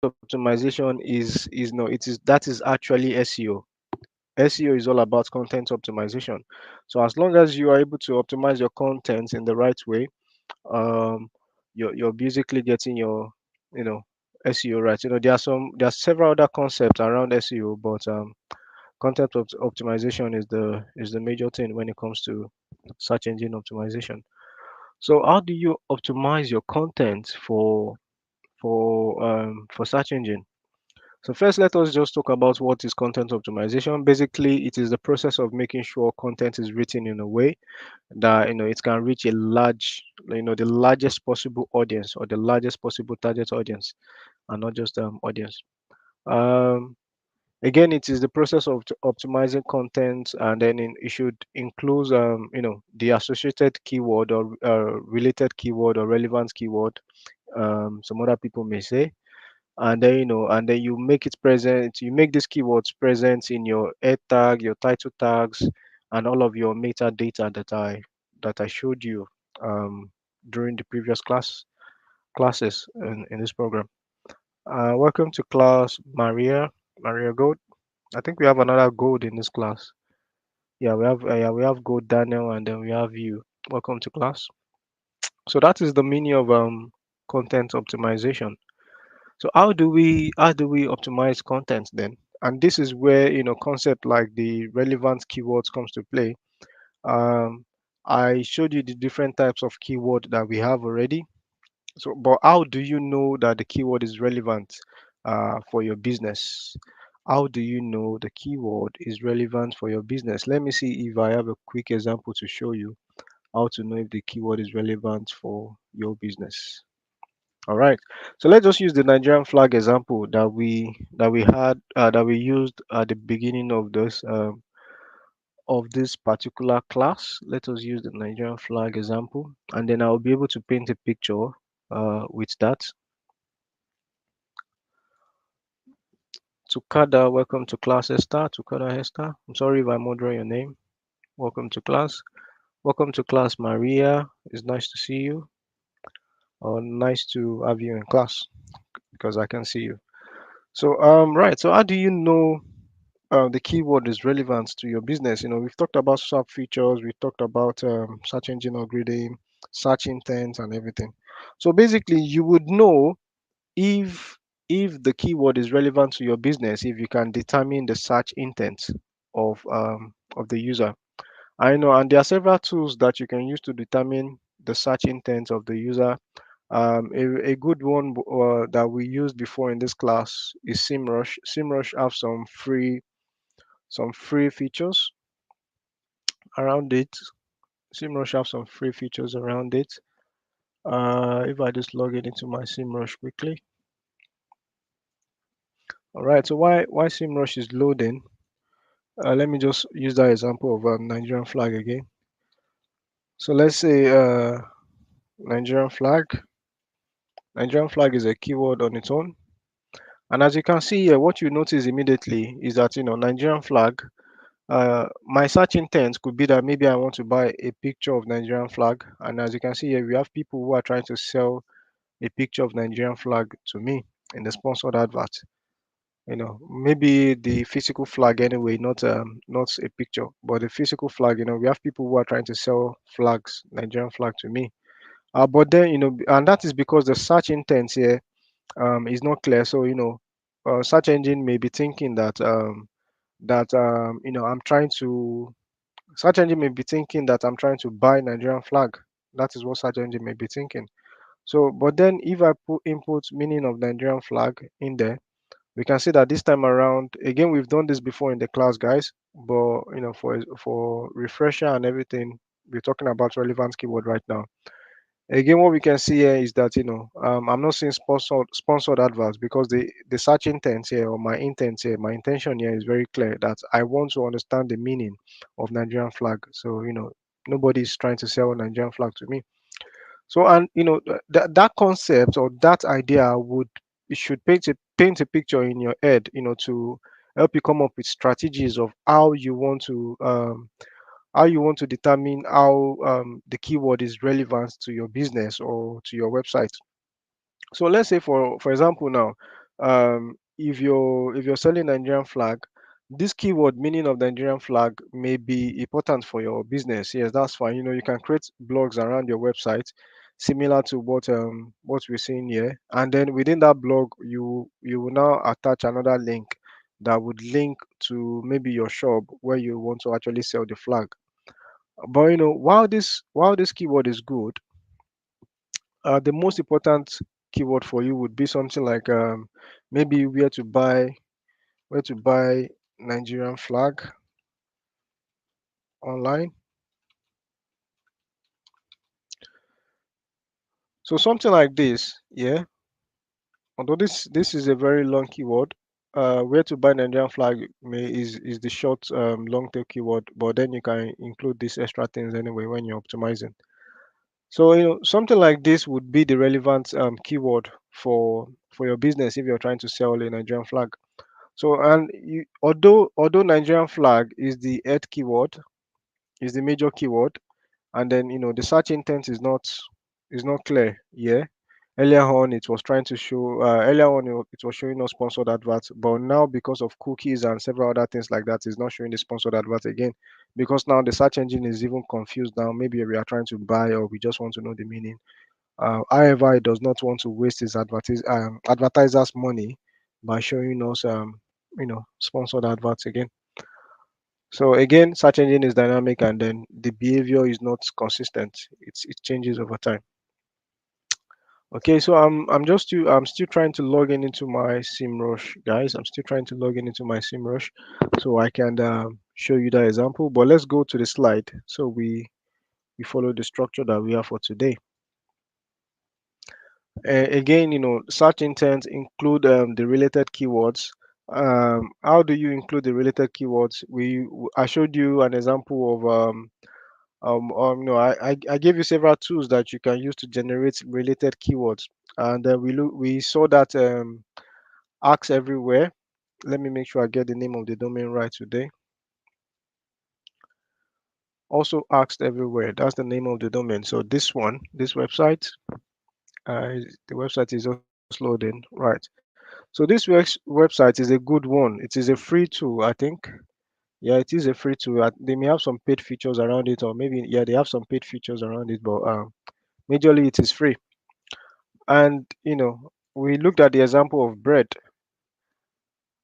optimization is no, it is that is actually SEO. SEO is all about content optimization. So as long as you are able to optimize your content in the right way, um, you're basically getting your, you know, SEO right. There are several other concepts around SEO, but optimization is the major thing when it comes to search engine optimization. So how do you optimize your content for search engine? So first, let us just talk about what is content optimization. Basically, it is the process of making sure content is written in a way that it can reach a large, the largest possible audience or the largest possible target audience, and not just audience. Um, Again, it is the process of optimizing content, and then it should include the associated keyword or related keyword or relevant keyword. Some other people may say, and then you make it present, you make these keywords present in your head tag, your title tags, and all of your metadata that I showed you during the previous classes in this program. Welcome to class, Maria Gold. I think we have another Gold in this class. Yeah, we have Gold Daniel, and then we have you. Welcome to class. So that is the meaning of content optimization. So how do we optimize content then? And this is where concept like the relevant keywords comes to play. Um, I showed you the different types of keyword that we have already. So, but how do you know that the keyword is relevant for your business? How do you know the keyword is relevant for your business? Let me see if I have a quick example to show you how to know if the keyword is relevant for your business. All right. So let's just use the Nigerian flag example that we used at the beginning of this particular class. Let us use the Nigerian flag example, and then I'll be able to paint a picture with that. Tukada, welcome to class, Esther. Tukada Esther. I'm sorry if I murder your name. Welcome to class. Welcome to class, Maria. It's nice to see you. Or nice to have you in class because I can see you. So right. So how do you know the keyword is relevant to your business? We've talked about sub features, we've talked about search engine upgrading, search intent, and everything. So basically, you would know if the keyword is relevant to your business if you can determine the search intent of the user. I know, and there are several tools that you can use to determine the search intent of the user. A good one that we used before in this class is SEMrush. SEMrush have some free features around it. SEMrush have some free features around it. If I just log in into my SEMrush quickly. All right. So why SEMrush is loading? Let me just use that example of a Nigerian flag again. So let's say Nigerian flag. Nigerian flag is a keyword on its own. And as you can see here, what you notice immediately is that Nigerian flag. My search intent could be that maybe I want to buy a picture of Nigerian flag, and as you can see here, we have people who are trying to sell a picture of Nigerian flag to me in the sponsored advert. Maybe the physical flag anyway, not a picture, but the physical flag. We have people who are trying to sell flags, Nigerian flag to me. But then and that is because the search intent here is not clear. So search engine may be thinking that I'm trying to search engine may be thinking that I'm trying to buy Nigerian flag. That is what search engine may be thinking. So, but then if I put input meaning of Nigerian flag in there, we can see that this time around, again, we've done this before in the class, guys. But for refresher and everything, we're talking about relevant keyword right now. Again, what we can see here is that I'm not seeing sponsored adverts because the search intent here or my intent here, my intention here is very clear that I want to understand the meaning of Nigerian flag. So nobody's trying to sell Nigerian flag to me. So and that concept or that idea would it should paint a picture in your head, to help you come up with strategies of how you want to determine how the keyword is relevant to your business or to your website. So let's say for example now, If you're selling Nigerian flag, this keyword meaning of Nigerian flag may be important for your business. Yes, that's fine. You can create blogs around your website similar to what we're seeing here, and then within that blog you will now attach another link that would link to maybe your shop where you want to actually sell the flag. But while this keyword is good, the most important keyword for you would be something like maybe where to buy Nigerian flag online. So something like this, yeah. Although this is a very long keyword, where to buy Nigerian flag is the short long tail keyword, but then you can include these extra things anyway when you're optimizing. So something like this would be the relevant keyword for your business if you're trying to sell a Nigerian flag. So and although Nigerian flag is the head keyword, is the major keyword, and then the search intent is not clear. Yeah, earlier on it was showing us sponsored adverts, but now because of cookies and several other things like that, it's not showing the sponsored adverts again, because now the search engine is even confused. Now maybe we are trying to buy, or we just want to know the meaning. However, it does not want to waste its advertisers money by showing us sponsored adverts again. So again, search engine is dynamic, and then the behavior is not consistent. It changes over time. Okay, so I'm still trying to log in into my SEMrush, guys. I'm still trying to log in into my SEMrush so I can show you that example. But let's go to the slide so we follow the structure that we have for today. Again, search intent include the related keywords. How do you include the related keywords? I showed you an example of no, I gave you several tools that you can use to generate related keywords, and we saw that Ask Everywhere. Let me make sure I get the name of the domain right today. Also, Asked Everywhere. That's the name of the domain. So this website, the website is just loading. Right. So this website is a good one. It is a free tool, I think. Yeah, it is a free tool. They may have some paid features around it, or maybe yeah, they have some paid features around it, but majorly it is free. And we looked at the example of bread,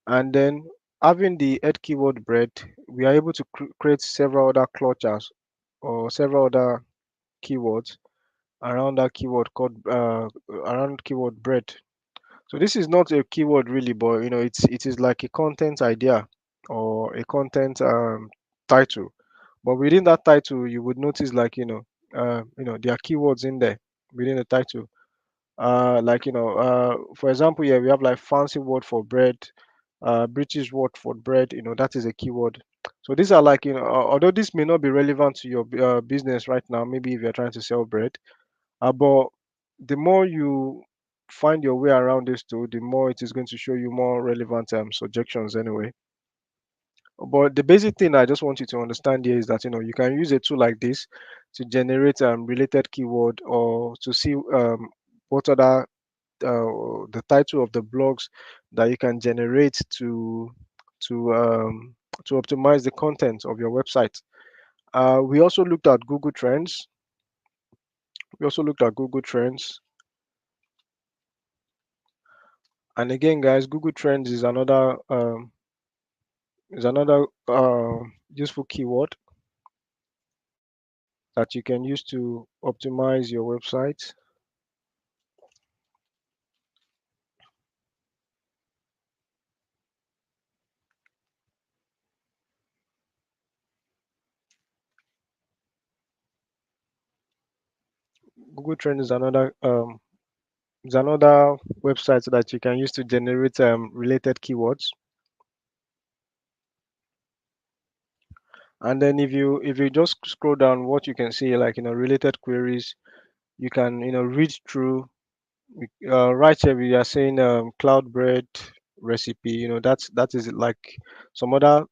and then having the head keyword bread, we are able to create several other clusters or several other keywords around that keyword called around keyword bread. So this is not a keyword really, but it is like a content idea or a content title. But within that title, you would notice, like, there are keywords in there within the title. For example, yeah, we have like fancy word for bread, British word for bread. That is a keyword. So these are like, although this may not be relevant to your business right now, maybe if you're trying to sell bread, but the more you find your way around this tool, the more it is going to show you more relevant suggestions anyway. But the basic thing I just want you to understand here is that you can use a tool like this to generate related keyword, or to see what other the title of the blogs that you can generate to um, to optimize the content of your website. We also looked at Google Trends. We also looked at Google Trends. And again, guys, Google Trends is another useful keyword that you can use to optimize your website. Google Trends is another website that you can use to generate related keywords. And then if you just scroll down, what you can see, like, related queries, you can read through. Right here we are saying cloud bread recipe. That is like some other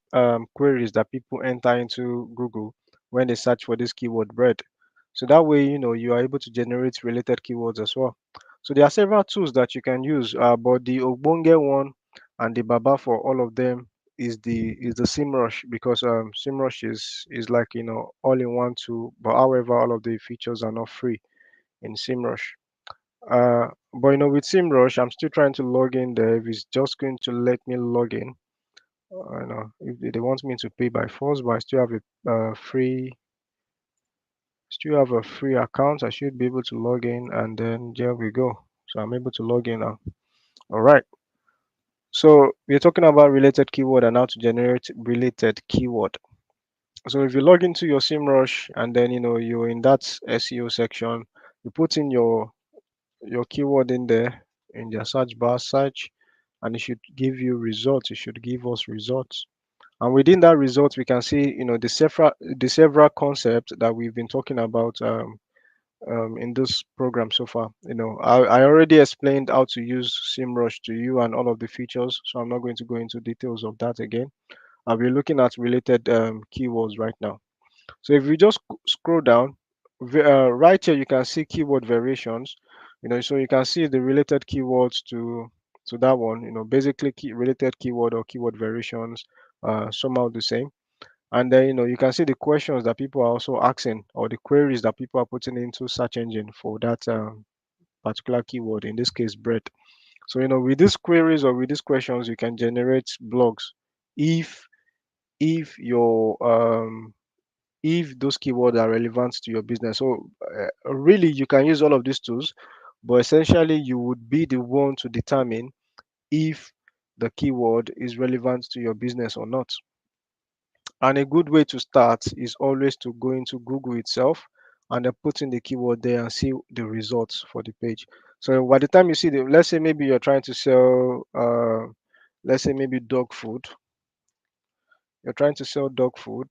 queries that people enter into Google when they search for this keyword bread. So that way, you are able to generate related keywords as well. So there are several tools that you can use, but the ogbonge one and the baba for all of them is the SEMrush, because SEMrush is like, all in one tool. But however, all of the features are not free in SEMrush. But with SEMrush, I'm still trying to log in there. If it's just going to let me log in, I know if they want me to pay by force, but I still have a free account. I should be able to log in, and then there we go. So I'm able to log in now. All right. So we're talking about related keyword and how to generate related keyword. So if you log into your SEMrush, and then you're in that SEO section, you put in your keyword in there in the search bar, search, and it should give you results. It should give us results. And within that result, we can see, the several concepts that we've been talking about in this program so far. I already explained how to use SEMrush to you and all of the features, so I'm not going to go into details of that again. I'll be looking at related keywords right now. So if you just scroll down, right here you can see keyword variations. So you can see the related keywords to that one. Basically related keyword or keyword variations, somehow the same. And then you can see the questions that people are also asking, or the queries that people are putting into search engine for that particular keyword. In this case, bread. So with these queries or with these questions, you can generate blogs if if your if those keywords are relevant to your business. So really, you can use all of these tools, but essentially you would be the one to determine if the keyword is relevant to your business or not. And a good way to start is always to go into Google itself and then put in the keyword there and see the results for the page. So by the time you see let's say maybe you're trying to sell, let's say maybe dog food. You're trying to sell dog food.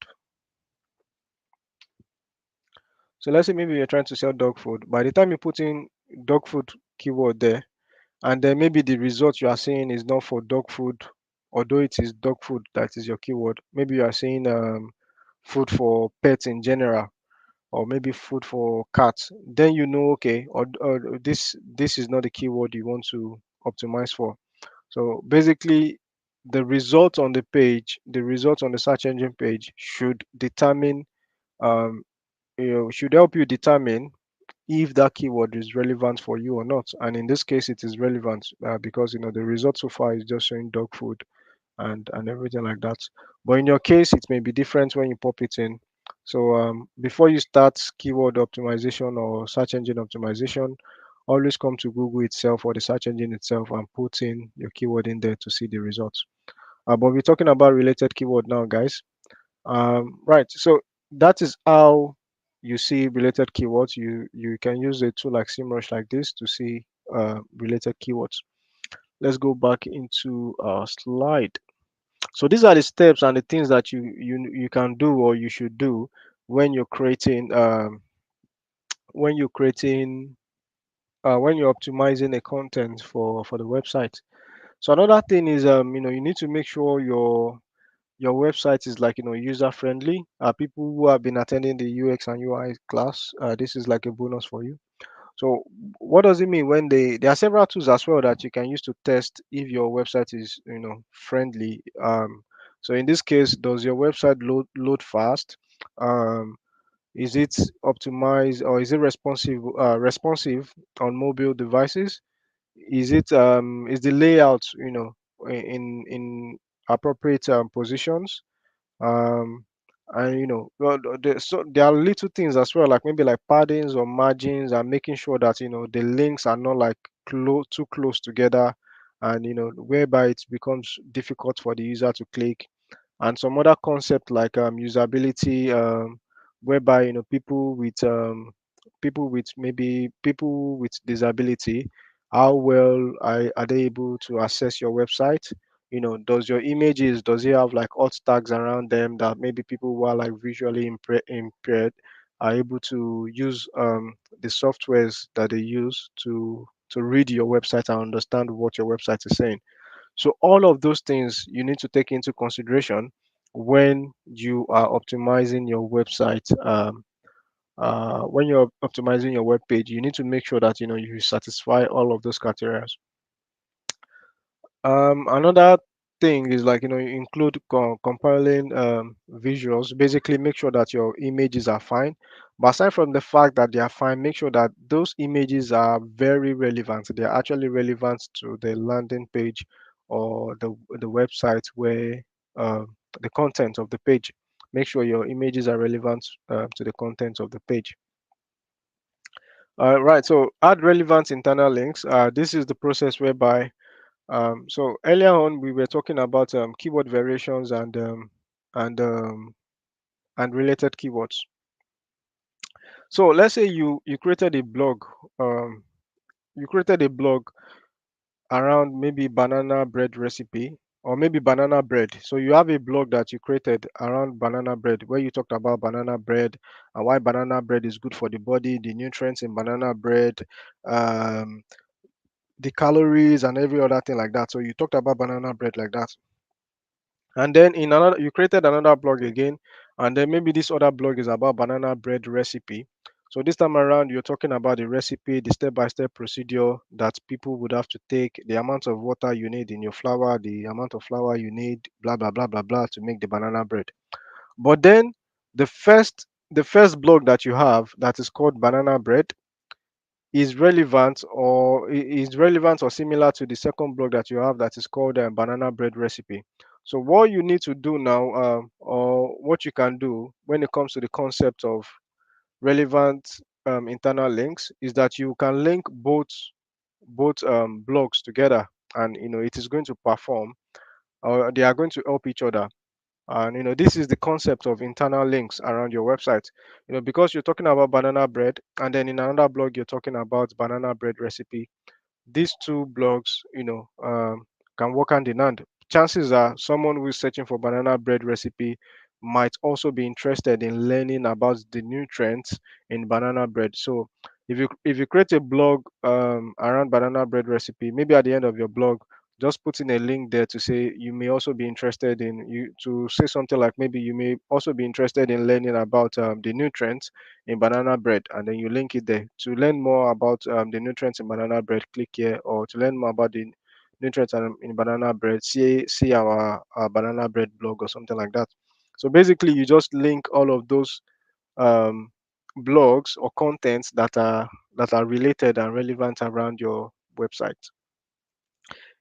So let's say maybe you're trying to sell dog food. By the time you put in dog food keyword there, and then maybe the result you are seeing is not for dog food, although it is dog food that is your keyword. Maybe you are saying food for pets in general, or maybe food for cats. Then okay, or this is not the keyword you want to optimize for. So basically, the result on the search engine page um, should help you determine if that keyword is relevant for you or not. And in this case, it is relevant because the result so far is just showing dog food and everything like that. But in your case, it may be different when you pop it in. So before you start keyword optimization or search engine optimization, always come to Google itself or the search engine itself and put in your keyword in there to see the results. But we're talking about related keyword now, guys. Right. So that is how you see related keywords. You can use a tool like SEMrush like this to see related keywords. Let's go back into our slide. So these are the steps and the things that you can do or you should do when you're creating when you're creating when you're optimizing a content for the website. So another thing is you need to make sure your website is like user friendly. People who have been attending the UX and UI class, this is like a bonus for you. So what does it mean when there are several tools as well that you can use to test if your website is friendly. So in this case, does your website load fast? um, is it optimized, or is it responsive on mobile devices? Is the layout in appropriate positions? um and well, so there are little things as well, like maybe like paddings or margins, and making sure that the links are not like too close together, and whereby it becomes difficult for the user to click. And some other concept like usability, whereby people with disability, how well are they able to access your website? Does your images, does it have like alt tags around them that maybe people who are like visually impaired are able to use the softwares that they use to read your website and understand what your website is saying? So all of those things you need to take into consideration when you are optimizing your website when you're optimizing your web page, you need to make sure that you satisfy all of those criteria. Another thing is like you include compiling visuals. Basically, make sure that your images are fine. But aside from the fact that they are fine, make sure that those images are very relevant. They are actually relevant to the landing page or the website where uh, the content of the page. Make sure your images are relevant to the content of the page. Right. So add relevant internal links. This is the process whereby so earlier on we were talking about keyword variations and um, and related keywords. So let's say you created a blog, um, you created a blog around maybe banana bread recipe or maybe banana bread. So you have a blog that you created around banana bread where you talked about banana bread and why banana bread is good for the body, the nutrients in banana bread, um, the calories and every other thing like that. So you talked about banana bread like that. And then in another you created another blog again, and then maybe this other blog is about banana bread recipe. So this time around you're talking about the recipe, the step-by-step procedure that people would have to take, the amount of water you need in your flour, the amount of flour you need, blah blah blah blah blah, to make the banana bread. But then the first blog that you have that is called banana bread is relevant or similar to the second blog that you have that is called banana bread recipe. So what you need to do now, or what you can do when it comes to the concept of relevant internal links, is that you can link both blogs together, and it is going to perform, or they are going to help each other. And this is the concept of internal links around your website. Because you're talking about banana bread, and then in another blog you're talking about banana bread recipe. These two blogs, can work hand in hand. Chances are someone who is searching for banana bread recipe might also be interested in learning about the nutrients in banana bread. So if you create a blog around banana bread recipe, maybe at the end of your blog, just put in a link there to say you may also be interested in you to say something like maybe you may also be interested in learning about the nutrients in banana bread, and then you link it there. To learn more about the nutrients in banana bread, click here, or to learn more about the nutrients in banana bread, see our banana bread blog or something like that. So basically you just link all of those um, blogs or contents that are related and relevant around your website.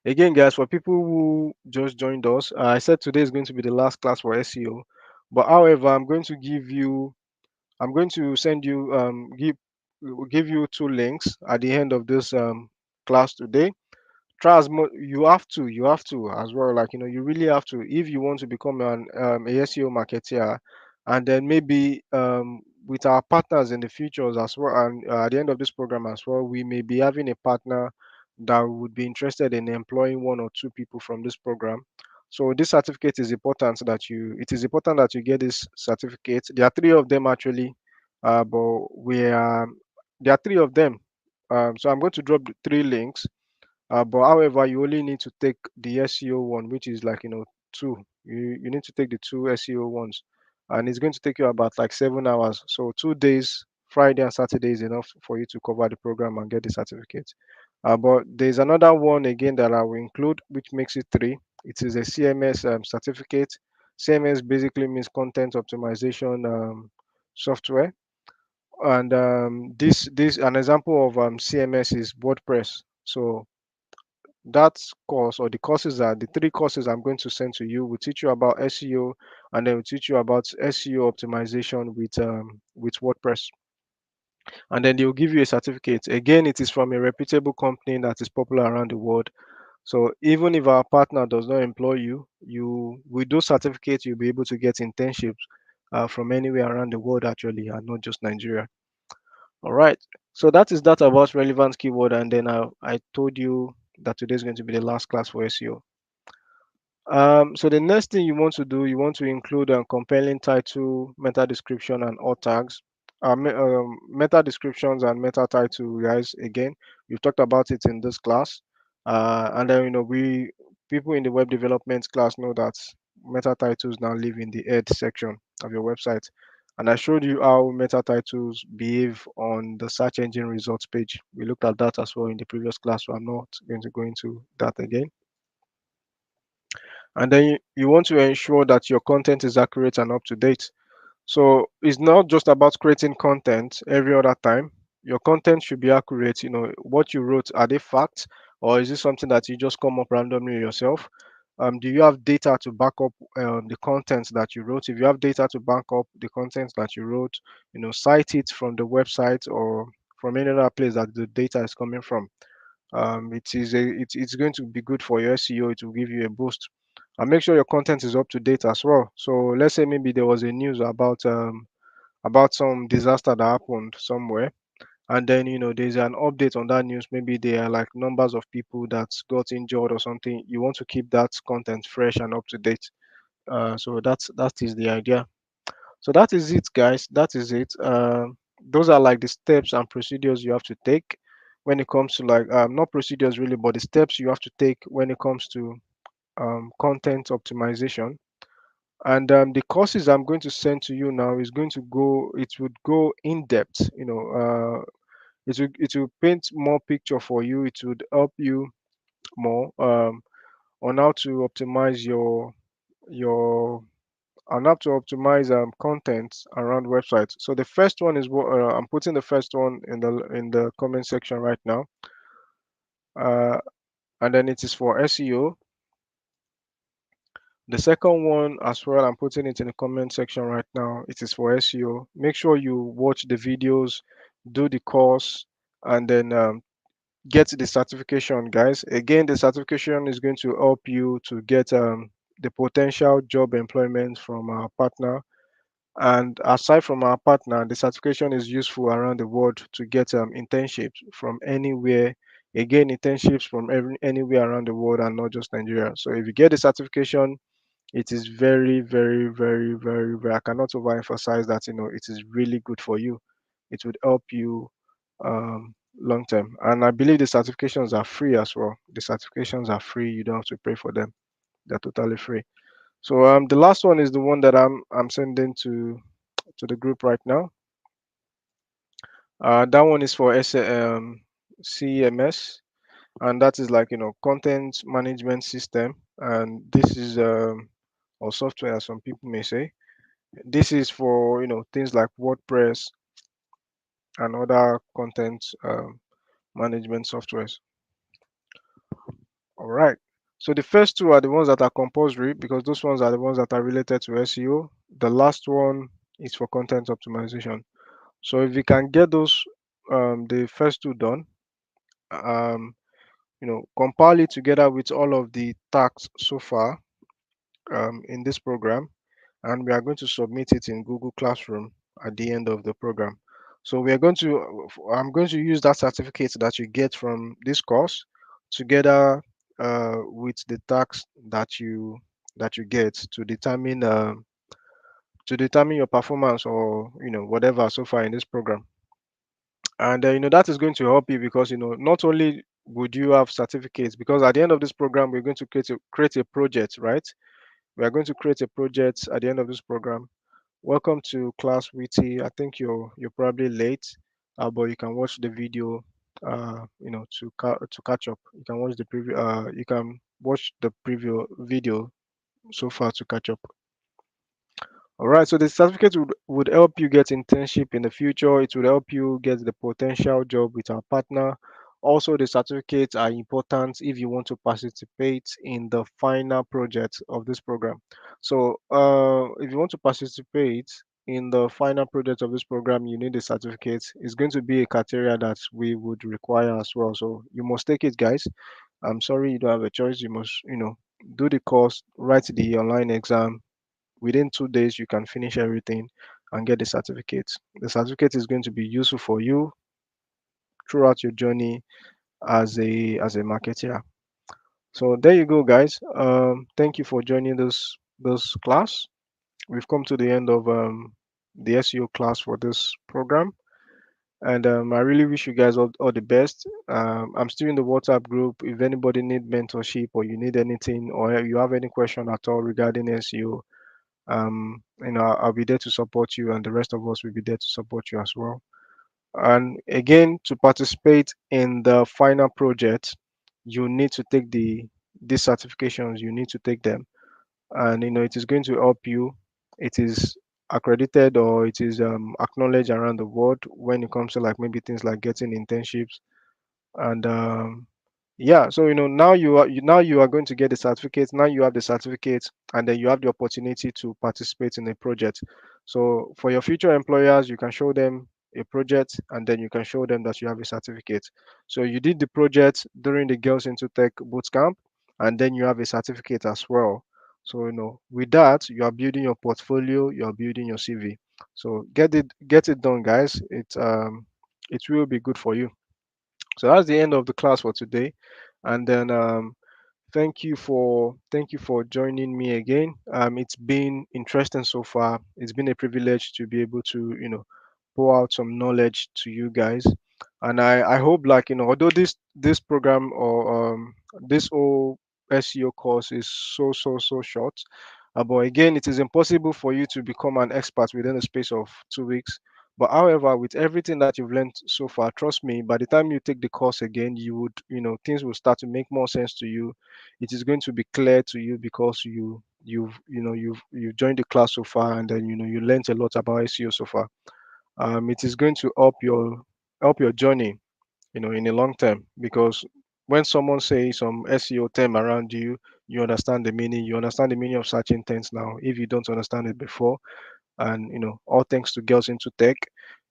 Again, guys, for people who just joined us, I said today is going to be the last class for SEO, but however, I'm going to send you give you two links at the end of this class today. Try as much, you have to as well, like you really have to, if you want to become a SEO marketer. And then maybe with our partners in the futures as well, and at the end of this program as well, we may be having a partner that would be interested in employing one or two people from this program. So this certificate is important, it is important that you get this certificate. There are three of them actually, but there are three of them. So I'm going to drop the three links, but however, you only need to take the SEO one, which is like two. You need to take the two SEO ones, and it's going to take you about like 7 hours. So 2 days, Friday and Saturday, is enough for you to cover the program and get the certificate. But there's another one again that I will include, which makes it three. It is a CMS certificate. CMS basically means content optimization software, and this an example of CMS is WordPress. So that course, or the courses, are the three courses I'm going to send to you, will teach you about SEO, and then will teach you about SEO optimization with WordPress, and then they'll give you a certificate. Again, it is from a reputable company that is popular around the world. So even if our partner does not employ you, you with those certificates you'll be able to get internships from anywhere around the world actually, and not just Nigeria. All right. So that is that about relevant keyword, and then I told you that today is going to be the last class for SEO. So the next thing you want to do, you want to include a compelling title, meta description, and alt tags. Meta descriptions and meta title, guys. Again, we've talked about it in this class, and then we people in the web development class know that meta titles now live in the head section of your website, And I showed you how meta titles behave on the search engine results page. We looked at that as well in the previous class, so I'm not going to go into that again. And then you want to ensure that your content is accurate and up to date. So it's not just about creating content every other time. Your content should be accurate. What you wrote, are they facts, or is it something that you just come up randomly yourself? Do you have data to back up the content that you wrote? If you have data to back up the content that you wrote, cite it from the website or from any other place that the data is coming from. It's going to be good for your SEO. It will give you a boost, and make sure your content is up to date as well. So let's say maybe there was a news about some disaster that happened somewhere, and then there's an update on that news. Maybe there are like numbers of people that got injured or something. You want to keep that content fresh and up to date. So that is the idea. So that is it, guys. That is it. Those are like the steps and procedures you have to take when it comes to like not procedures really, but the steps you have to take when it comes to content optimization. And the courses I'm going to send to you now is going to go. It would go in depth. It will paint more picture for you. It would help you more on how to optimize your and how to optimize content around websites. So the first one is what I'm putting the first one in the comment section right now, uh, and then it is for SEO. The second one as well, I'm putting it in the comment section right now. It is for SEO. Make sure you watch the videos, do the course, and then get the certification, guys. Again, the certification is going to help you to get the potential job employment from our partner. And aside from our partner, the certification is useful around the world to get internships from anywhere. Again, internships from anywhere around the world and not just Nigeria. So if you get the certification, it is very, very, very, very, very. I cannot overemphasize that. It is really good for you. It would help you long term. And I believe the certifications are free as well. The certifications are free. You don't have to pay for them. They're totally free. So the last one is the one that I'm sending to the group right now. That one is for CMS, and that is like content management system, and this is or software, as some people may say. This is for things like WordPress and other content management softwares. All right. So the first two are the ones that are compulsory because those ones are the ones that are related to SEO. The last one is for content optimization. So if you can get those, the first two done, um, compile it together with all of the tasks so far in this program, and we are going to submit it in Google Classroom at the end of the program. So I'm going to use that certificate that you get from this course together with the tasks that you get to determine your performance or whatever so far in this program. And that is going to help you because not only would you have certificates, because at the end of this program we're going to create a project, right? We are going to create a project at the end of this program. Welcome to class, Witty. I think you're probably late, but you can watch the video to catch up. You can watch the preview you can watch the preview video so far to catch up. All right, so the certificate would help you get internship in the future. It will help you get the potential job with our partner. Also, the certificates are important if you want to participate in the final project of this program. So, if you want to participate in the final project of this program, you need a certificate. It's going to be a criteria that we would require as well. So, you must take it, guys. I'm sorry you don't have a choice. You must, do the course, write the online exam. Within 2 days you can finish everything and get the certificate. The certificate is going to be useful for you throughout your journey as a marketer. So there you go, guys. Thank you for joining this class. We've come to the end of the SEO class for this program, and I really wish you guys all the best. I'm still in the WhatsApp group. If anybody need mentorship or you need anything or you have any question at all regarding SEO, I'll be there to support you, and the rest of us will be there to support you as well. And again, to participate in the final project, you need to take these certifications. You need to take them, and it is going to help you. It is accredited, or it is acknowledged around the world when it comes to like maybe things like getting internships. And yeah, so now now you are going to get the certificate. Now you have the certificate, and then you have the opportunity to participate in a project. So for your future employers, you can show them a project, and then you can show them that you have a certificate. So you did the project during the Girls into Tech bootcamp, and then you have a certificate as well. So with that, you are building your portfolio, you are building your CV. So get it done, guys. It will be good for you. So that's the end of the class for today. And then thank you for joining me again. It's been interesting so far. It's been a privilege to be able to pour out some knowledge to you guys. And I hope, like, although this program, or this whole SEO course is so short, but again, it is impossible for you to become an expert within the space of 2 weeks. But however, with everything that you've learned so far, trust me, by the time you take the course again, you would, things will start to make more sense to you. It is going to be clear to you because you've joined the class so far, and then you learned a lot about SEO so far. It is going to help your journey, in the long term, because when someone says some SEO term around you, you understand the meaning. You understand the meaning of search intents now. If you don't understand it before, and all thanks to Girls into Tech,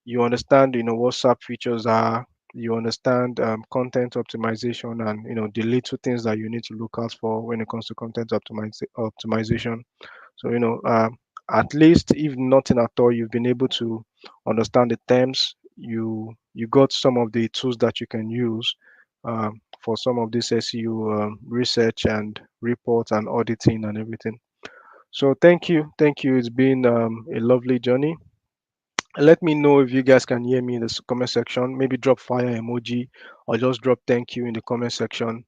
you understand what SAP features are. You understand content optimization, and the little things that you need to look out for when it comes to content optimization. So at least, if nothing at all, you've been able to understand the terms. You got some of the tools that you can use for some of this SEO research and reports and auditing and everything. So thank you. It's been a lovely journey. Let me know if you guys can hear me in the comment section. Maybe drop fire emoji, or just drop thank you in the comment section.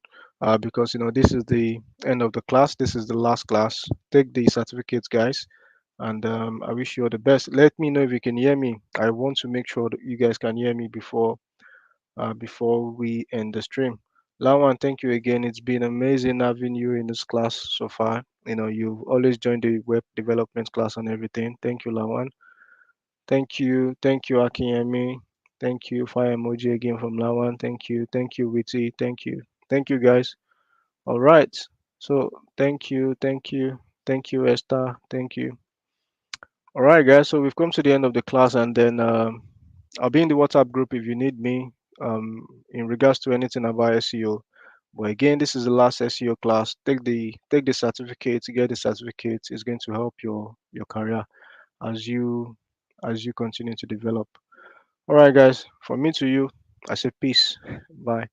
Because this is the end of the class. This is the last class. Take the certificates, guys, and I wish you all the best. Let me know if you can hear me. I want to make sure that you guys can hear me before we end the stream. Lawan, thank you again. It's been amazing having you in this class so far. You've always joined the web development class and everything. Thank you, Lawan. Thank you, Akinyemi. Thank you, fire emoji again from Lawan. Thank you, Witty. Thank you, guys. All right. So thank you, Esther. Thank you. All right, guys. So we've come to the end of the class, and then I'll be in the WhatsApp group if you need me in regards to anything about SEO. But again, this is the last SEO class. Take the certificates, get the certificates. It's going to help your career as you continue to develop. All right, guys. From me to you, I say peace. Bye.